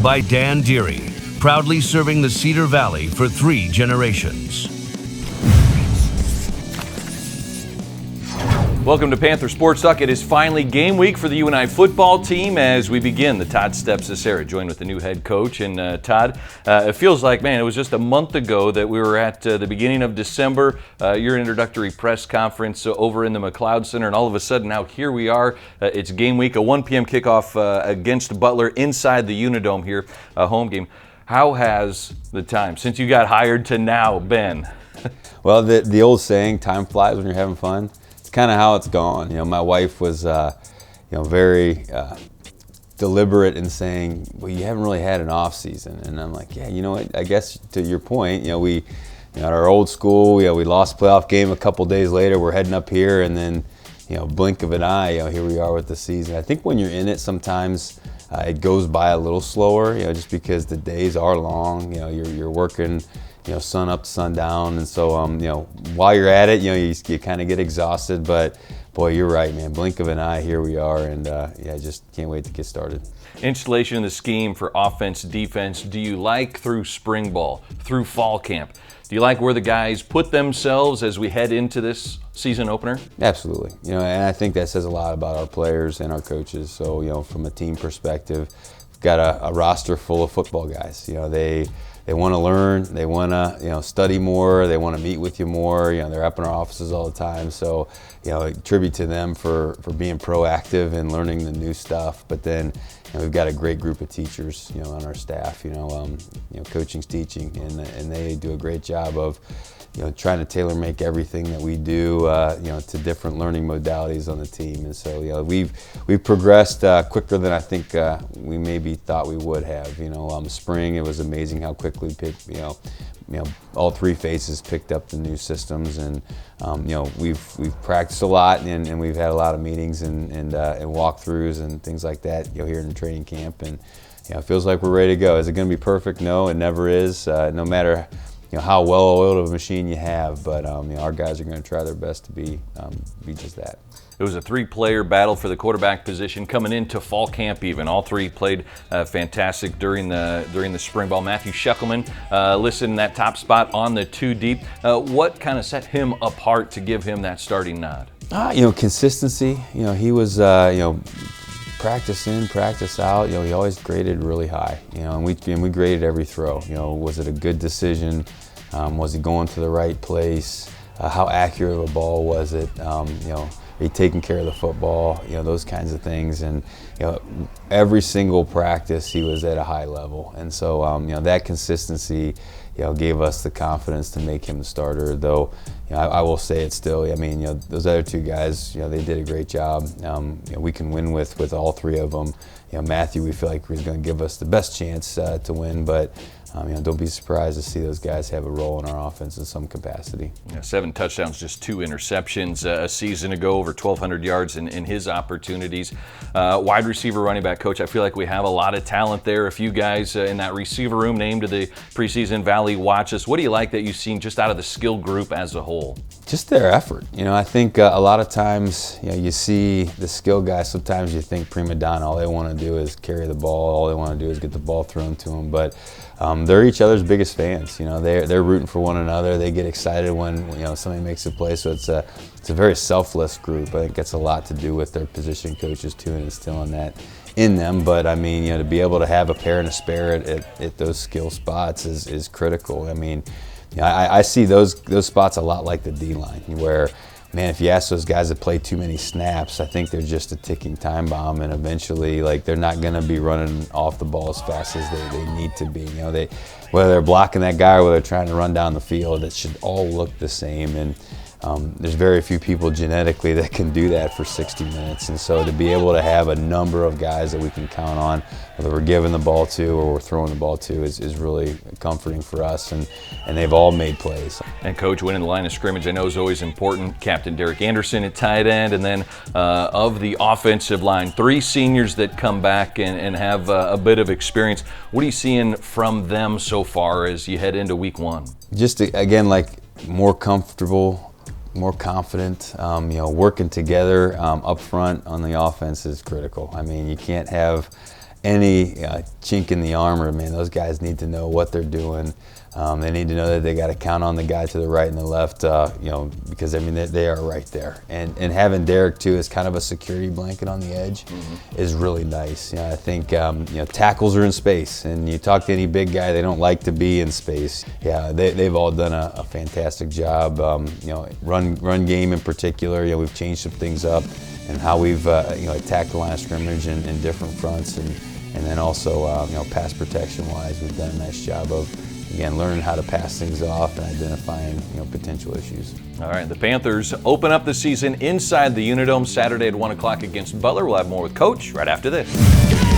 by Dan Deary, proudly serving the Cedar Valley for 3 generations. Welcome to Panther Sports Talk. It is finally game week for the UNI football team as we begin the Todd Stepsis era, joined with the new head coach. And Todd, it feels like, man, it was just a month ago that we were at the beginning of December, your introductory press conference over in the McLeod Center, and all of a sudden now here we are. It's game week, a 1 p.m. kickoff against Butler inside the UNI-Dome here, a home game. How has the time since you got hired to now been? Well, the old saying, time flies when you're having fun. Kind of how it's gone. You know, my wife was, very deliberate in saying, well, you haven't really had an off season. And I'm like, yeah, you know what, I guess to your point, we, at our old school, we lost a playoff game a couple days later, we're heading up here, and then, blink of an eye, here we are with the season. I think when you're in it, sometimes it goes by a little slower, just because the days are long, you're working, sun up to sundown, and so while you're at it, you kind of get exhausted. But boy, you're right, man. Blink of an eye, here we are, and just can't wait to get started. Installation of the scheme for offense, defense. Do you like through spring ball, through fall camp? Do you like where the guys put themselves as we head into this season opener? Absolutely. And I think that says a lot about our players and our coaches. So from a team perspective, we've got a roster full of football guys. They want to learn, they want to study more, they want to meet with you more. They're up in our offices all the time, so tribute to them for being proactive and learning the new stuff. But then we've got a great group of teachers on our staff. Coaching's teaching, and they do a great job of trying to tailor make everything that we do to different learning modalities on the team. And so we've progressed quicker than I think we maybe thought we would have. Spring, it was amazing how quickly we picked, all 3 phases picked up the new systems, and we've practiced a lot, and we've had a lot of meetings and walkthroughs and things like that here in the training camp, and it feels like we're ready to go. Is it going to be perfect? No, it never is. No matter how well-oiled of a machine you have, but our guys are going to try their best to be just that. It was a 3-player battle for the quarterback position coming into fall camp even. All 3 played fantastic during the spring ball. Matthew Scheckelman listed in that top spot on the 2 deep. What kind of set him apart to give him that starting nod? Consistency. He was practice in, practice out. He always graded really high. And we graded every throw. Was it a good decision? Was he going to the right place? How accurate of a ball was it? Are you taking care of the football? Those kinds of things. And every single practice he was at a high level. And so that consistency gave us the confidence to make him the starter. Though I will say it still. Those other 2 guys, they did a great job. We can win with all 3 of them. Matthew, we feel like he's going to give us the best chance to win, but don't be surprised to see those guys have a role in our offense in some capacity. 7 touchdowns, just 2 interceptions a season ago, over 1,200 yards in his opportunities. Wide receiver, running back coach, I feel like we have a lot of talent there. A few guys in that receiver room named to the preseason Valley Watches. What do you like that you've seen just out of the skill group as a whole? Just their effort. I think a lot of times you see the skill guys, sometimes you think prima donna, all they want to do is carry the ball, all they want to do is get the ball thrown to them. But they're each other's biggest fans. They're rooting for one another. They get excited when somebody makes a play. So it's a very selfless group. I think that's a lot to do with their position coaches too, and instilling that in them. But to be able to have a pair and a spare at those skill spots is critical. I see those spots a lot like the D-line, where, man, if you ask those guys to play too many snaps, I think they're just a ticking time bomb, and eventually, they're not going to be running off the ball as fast as they need to be. Whether they're blocking that guy or whether they're trying to run down the field, it should all look the same. And there's very few people genetically that can do that for 60 minutes. And so to be able to have a number of guys that we can count on, whether we're giving the ball to or we're throwing the ball to, is really comforting for us. And they've all made plays. And Coach, winning the line of scrimmage I know is always important. Captain Derek Anderson at tight end. And then of the offensive line, 3 seniors that come back and have a bit of experience. What are you seeing from them so far as you head into week 1? Just, again, more comfortable, more confident. Working together up front on the offense is critical. You can't have any chink in the armor, man, those guys need to know what they're doing. They need to know that they got to count on the guy to the right and the left, because I mean they are right there. And having Derek too as kind of a security blanket on the edge is really nice. I think tackles are in space, and you talk to any big guy, they don't like to be in space. Yeah, they've all done a fantastic job. Run game in particular. We've changed some things up, and how we've attacked the line of scrimmage in different fronts, and then also pass protection wise, we've done a nice job of, again, learning how to pass things off and identifying potential issues. All right, the Panthers open up the season inside the UNI-Dome Saturday at 1 o'clock against Butler. We'll have more with Coach right after this.